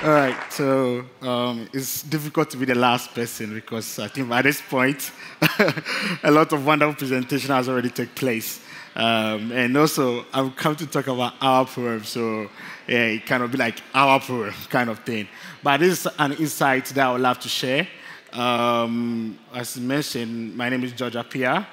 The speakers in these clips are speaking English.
All right, so it's difficult to be the last person because I think by this point, a lot of wonderful presentation has already taken place. And also, I've come to talk about our program, so yeah, it kind of be like our program kind of thing. But this is an insight that I would love to share. As mentioned, my name is Jorge Appiah.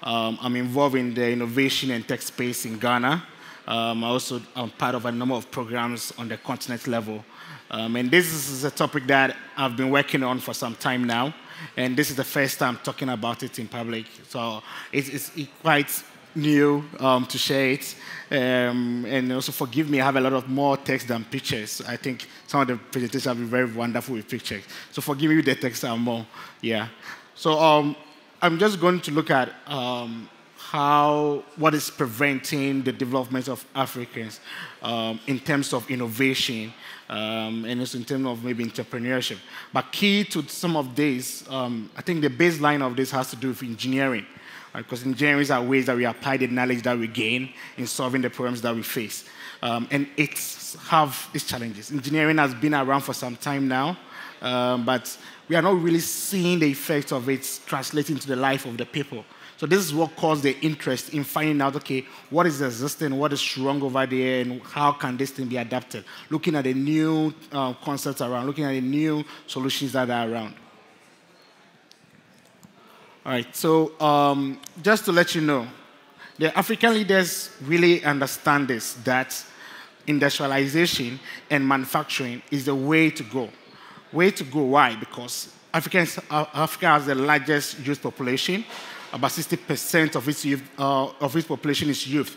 I'm involved in the innovation and tech space in Ghana. I'm part of a number of programs on the continent level. And this is a topic that I've been working on for some time now. And this is the first time talking about it in public. So it's quite new to share it. And also forgive me, I have a lot of more text than pictures. I think some of the presentations have been very wonderful with pictures. So forgive me, the text are more. Yeah. So I'm just going to look at what is preventing the development of Africans in terms of innovation and also in terms of maybe entrepreneurship. But key to some of this, I think the baseline of this has to do with engineering, because engineering are ways that we apply the knowledge that we gain in solving the problems that we face. And it's have its challenges. Engineering has been around for some time now, but we are not really seeing the effects of it translating to the life of the people. So this is what caused the interest in finding out, okay, what is existing, what is wrong over there, and how can this thing be adapted? Looking at the new concepts around, looking at the new solutions that are around. All right, so just to let you know, the African leaders really understand this, that industrialization and manufacturing is the way to go. Way to go, why? Because Africa has the largest youth population. About 60% of its population is youth.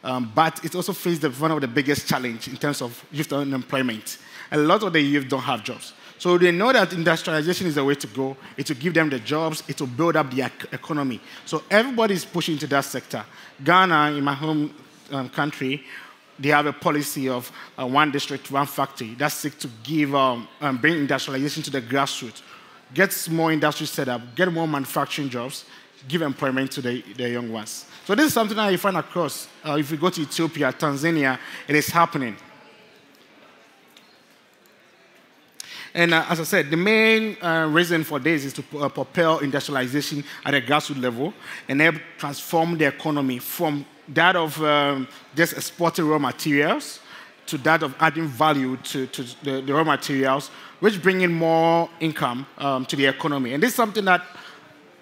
But it also faces one of the biggest challenges in terms of youth unemployment. A lot of the youth don't have jobs. So they know that industrialization is the way to go. It will give them the jobs. It will build up the economy. So everybody is pushing into that sector. Ghana, in my home country, they have a policy of one district, one factory. That seeks to bring industrialization to the grassroots, get small industries set up, get more manufacturing jobs, give employment to the young ones. So this is something that you find across. If you go to Ethiopia, Tanzania, it is happening. And as I said, the main reason for this is to propel industrialization at a grassroots level and help transform the economy from that of just exporting raw materials to that of adding value to the raw materials, which bring in more income to the economy. And this is something that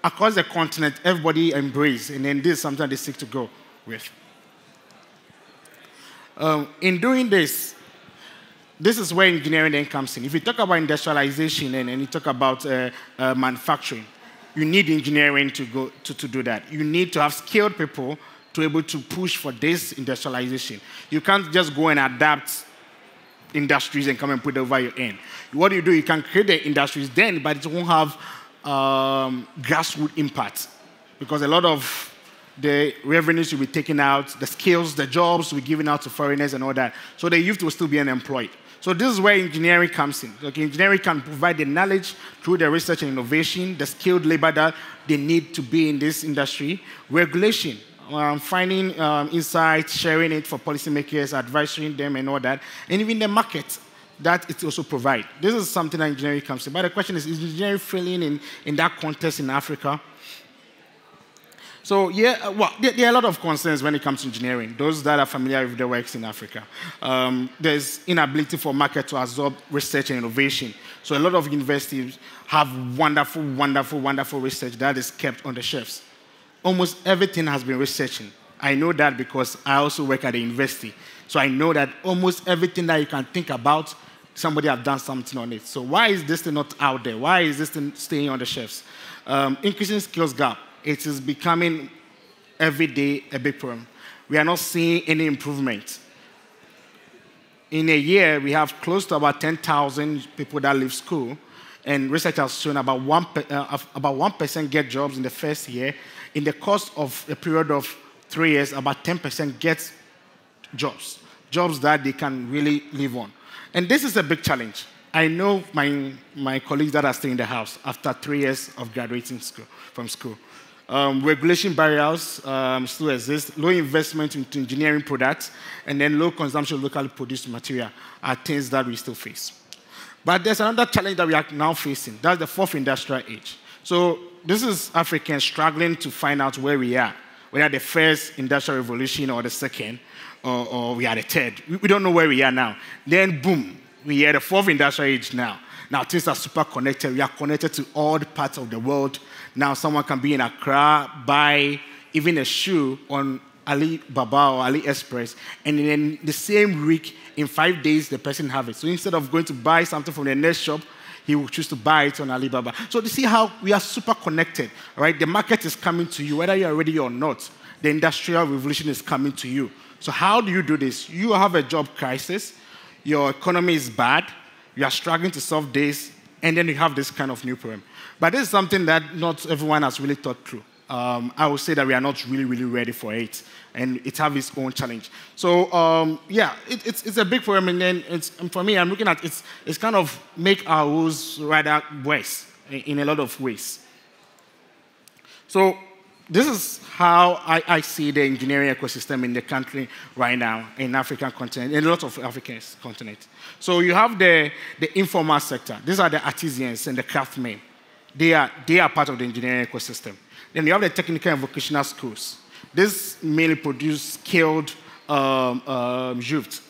across the continent, everybody embrace, and then this is something they seek to go with. In doing this, this is where engineering then comes in. If you talk about industrialization and you talk about manufacturing, you need engineering to do that. You need to have skilled people to be able to push for this industrialization. You can't just go and adapt industries and come and put it over your end. What do? You can create the industries then, but it won't have grassroots impact, because a lot of the revenues will be taken out, the skills, the jobs will be given out to foreigners and all that. So the youth will still be unemployed. So this is where engineering comes in. Okay, engineering can provide the knowledge through the research and innovation, the skilled labor that they need to be in this industry, regulation, finding insights, sharing it for policymakers, advising them and all that, and even the market that it also provides. This is something that engineering comes in. But the question is engineering failing in that context in Africa? So, yeah, well, there are a lot of concerns when it comes to engineering, those that are familiar with the works in Africa. There's inability for market to absorb research and innovation. So a lot of universities have wonderful, wonderful, wonderful research that is kept on the shelves. Almost everything has been researching. I know that because I also work at the university. So I know that almost everything that you can think about, somebody has done something on it. So why is this thing not out there? Why is this thing staying on the shelves? Increasing skills gap. It is becoming every day a big problem. We are not seeing any improvement. In a year, we have close to about 10,000 people that leave school, and research has shown about 1% get jobs in the first year. In the course of a period of 3 years, about 10% get jobs that they can really live on. And this is a big challenge. I know my colleagues that are still in the house after 3 years of graduating from school. Regulation barriers still exist. Low investment into engineering products, and then low consumption of locally produced material are things that we still face. But there's another challenge that we are now facing. That's the fourth industrial age. So this is Africans struggling to find out where we are. Whether the first industrial revolution or the second, or we are the third. We don't know where we are now. Then, boom, we are the fourth industrial age now. Now things are super connected. We are connected to all the parts of the world. Now someone can be in Accra, buy even a shoe on Alibaba or AliExpress, and in the same week, in 5 days, the person have it. So instead of going to buy something from the next shop, he will choose to buy it on Alibaba. So you see how we are super connected, right? The market is coming to you, whether you're ready or not. The industrial revolution is coming to you. So how do you do this? You have a job crisis, your economy is bad, you are struggling to solve this, and then you have this kind of new problem. But this is something that not everyone has really thought through. I would say that we are not really ready for it, and it has its own challenge. So yeah, it's a big problem, and then for me, I'm looking at it's kind of make our rules rather worse in a lot of ways. So this is how I see the engineering ecosystem in the country right now, in African continent, in a lot of African continents. So you have the informal sector. These are the artisans and the craftsmen. They are part of the engineering ecosystem. Then you have the technical and vocational schools. This mainly produce skilled youth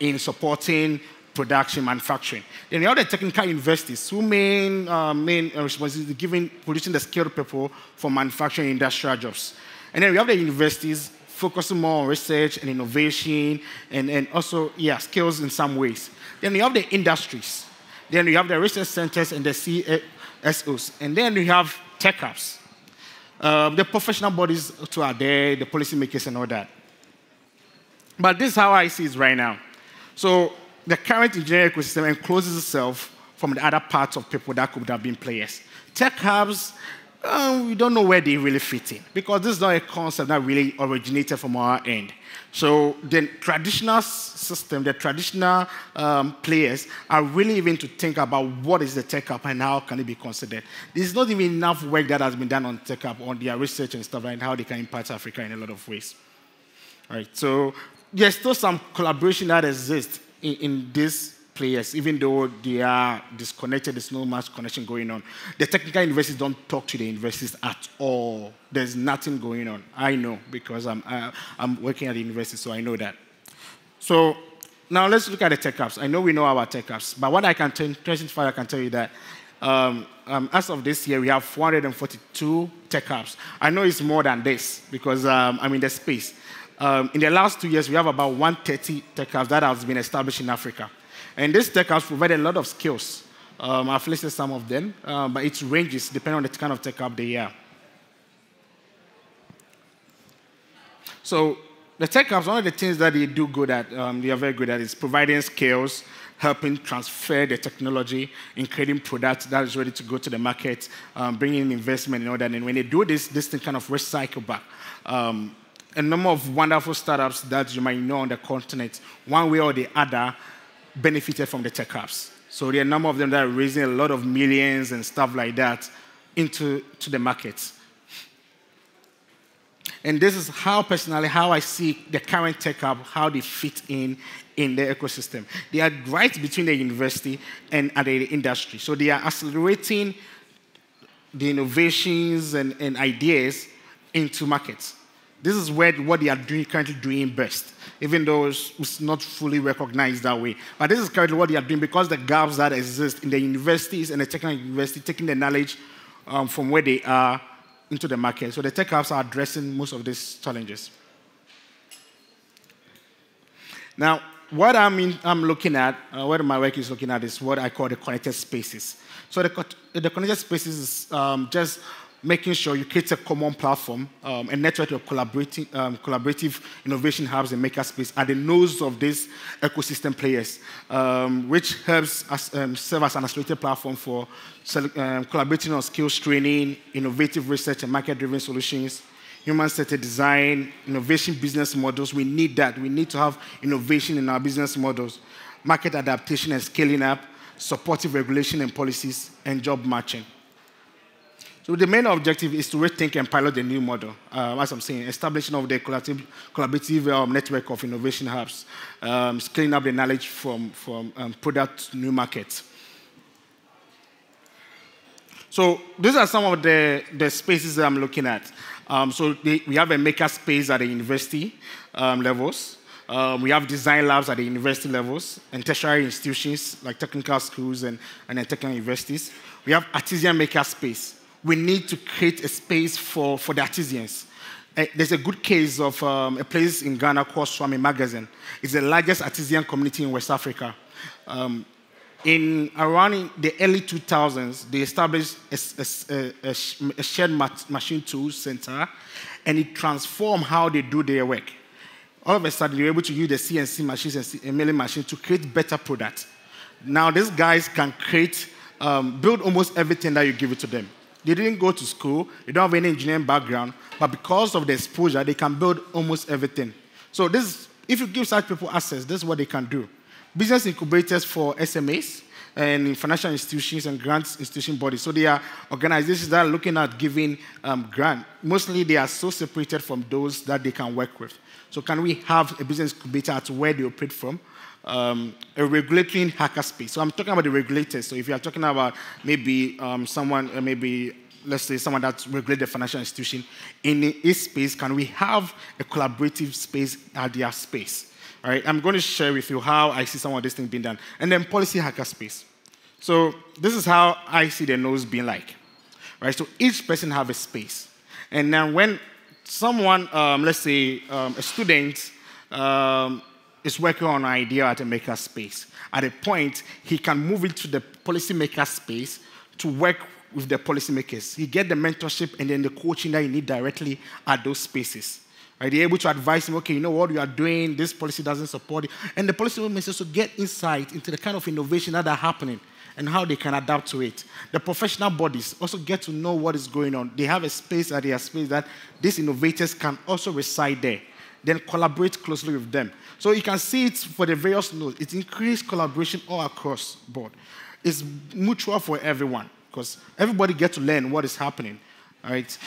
in supporting production, manufacturing. Then you have the technical universities, who main responsibility producing the skilled people for manufacturing industrial jobs. And then we have the universities focusing more on research and innovation and also, skills in some ways. Then you have the industries. Then you have the research centers and the CSOs. And then you have tech hubs. The professional bodies too are there, the policymakers and all that. But this is how I see it right now. So the current engineering ecosystem encloses itself from the other parts of people that could have been players. Tech hubs, we don't know where they really fit in, because this is not a concept that really originated from our end. So the traditional system, the traditional players are really even to think about what is the tech hub and how can it be considered. There's not even enough work that has been done on tech hub, on their research and stuff, and how they can impact Africa in a lot of ways. All right, so there's still some collaboration that exists in these players, even though they are disconnected, there's no much connection going on. The technical universities don't talk to the universities at all. There's nothing going on. I know, because I'm working at the university, so I know that. So now let's look at the tech hubs. I know we know our tech hubs, but what I can tell you that as of this year, we have 442 tech hubs. I know it's more than this, because I'm in the space. In the last 2 years, we have about 130 tech hubs that have been established in Africa. And these tech hubs provide a lot of skills. I've listed some of them, but it ranges depending on the kind of tech hub they are. So the tech hubs, one of the things that they do good at, they are very good at, is providing skills, helping transfer the technology, in creating products that is ready to go to the market, bringing in investment and all that. And when they do this thing kind of recycle back. A number of wonderful startups that you might know on the continent, one way or the other, benefited from the tech hubs. So there are a number of them that are raising a lot of millions and stuff like that into the markets. And this is how, personally, how I see the current tech hub, how they fit in the ecosystem. They are right between the university and the industry. So they are accelerating the innovations and ideas into markets. This is what they are currently doing best, even though it's not fully recognized that way. But this is currently what they are doing, because the gaps that exist in the universities and the technical university, taking the knowledge from where they are into the market. So the tech hubs are addressing most of these challenges. Now, what I'm looking at, what my work is looking at, is what I call the connected spaces. So the connected spaces is just making sure you create a common platform, a network of collaborative innovation hubs and makerspace at the nodes of these ecosystem players, which helps us serve as an accelerated platform for collaborating on skills training, innovative research and market-driven solutions, human-centered design, innovation business models. We need that. We need to have innovation in our business models, market adaptation and scaling up, supportive regulation and policies, and job matching. So the main objective is to rethink and pilot the new model. As I'm saying, establishing of the collaborative network of innovation hubs, scaling up the knowledge from product to new markets. So these are some of the spaces that I'm looking at. We have a maker space at the university levels. We have design labs at the university levels and tertiary institutions like technical schools and technical universities. We have artisan maker space. We need to create a space for the artisans. There's a good case of a place in Ghana called Swami Magazine. It's the largest artisan community in West Africa. Around in the early 2000s, they established a shared machine tools center, and it transformed how they do their work. All of a sudden, they were able to use the CNC machines and milling machines to create better products. Now, these guys can build almost everything that you give it to them. They didn't go to school, they don't have any engineering background, but because of the exposure, they can build almost everything. So if you give such people access, this is what they can do. Business incubators for SMEs and financial institutions and grants institution bodies. So they are organizations that are looking at giving grant. Mostly they are so separated from those that they can work with. So can we have a business incubator at where they operate from? A regulatory hacker space. So I'm talking about the regulators. So if you are talking about maybe let's say someone that's regulated the financial institution, in its space, can we have a collaborative space at their space? All right, I'm going to share with you how I see some of these things being done. And then policy hacker space. So this is how I see the nodes being like. Right, so each person have a space. And then when someone, let's say a student, is working on an idea at a maker space. At a point, he can move into the policymaker space to work with the policymakers. He get the mentorship and then the coaching that you need directly at those spaces. Right? They're able to advise him, okay, you know what you are doing, this policy doesn't support it. And the policymakers also get insight into the kind of innovation that are happening and how they can adapt to it. The professional bodies also get to know what is going on. They have a space at their space that these innovators can also reside there. Then collaborate closely with them. So you can see it for the various nodes. It increased collaboration all across the board. It's mutual for everyone because everybody gets to learn what is happening. All right?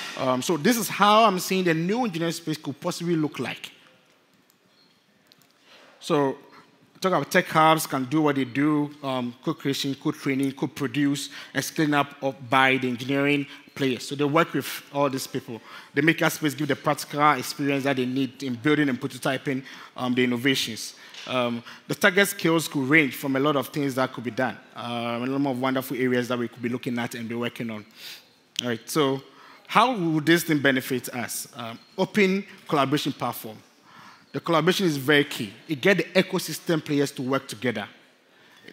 So this is how I'm seeing the new engineering space could possibly look like. So talk about tech hubs can do what they do, co-creation, co-training, co-produce, and scaling up by the engineering players. So they work with all these people. The maker space give the practical experience that they need in building and prototyping the innovations. The target skills could range from a lot of things that could be done, a lot of wonderful areas that we could be looking at and be working on. All right, so how would this thing benefit us? Open collaboration platform. The collaboration is very key. It gets the ecosystem players to work together.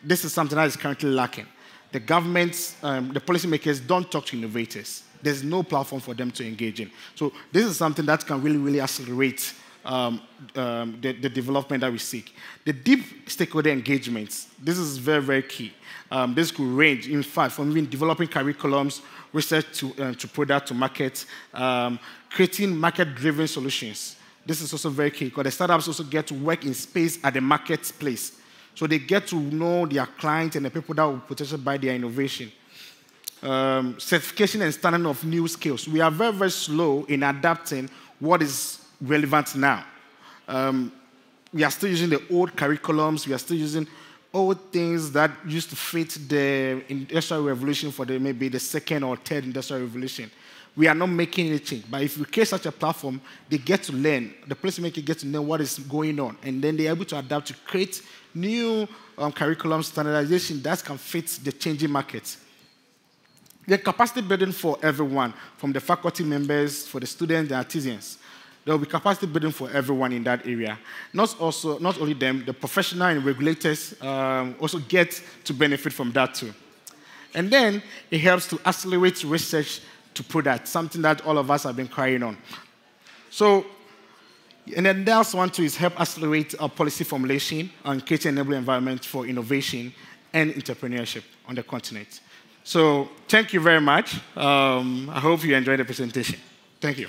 This is something that is currently lacking. The governments, the policymakers don't talk to innovators. There's no platform for them to engage in. So this is something that can really, really accelerate the development that we seek. The deep stakeholder engagements, this is very, very key. This could range, in fact, from even developing curriculums, research to product to market, creating market-driven solutions. This is also very key because the startups also get to work in space at the marketplace. So they get to know their clients and the people that will potentially buy their innovation. Certification and standing of new skills. We are very, very slow in adapting what is relevant now. We are still using the old curriculums. We are still using old things that used to fit the industrial revolution for maybe the second or third industrial revolution. We are not making any change. But if we create such a platform, they get to learn. The policymakers get to know what is going on. And then they're able to adapt to create new curriculum standardization that can fit the changing markets. The capacity building for everyone, from the faculty members, for the students, the artisans. There will be capacity building for everyone in that area. Not only them, the professional and regulators also get to benefit from that too. And then it helps to accelerate research to product, something that all of us have been crying on. So, and then the last one too is help accelerate our policy formulation and create an enabling environment for innovation and entrepreneurship on the continent. So, thank you very much. I hope you enjoyed the presentation. Thank you.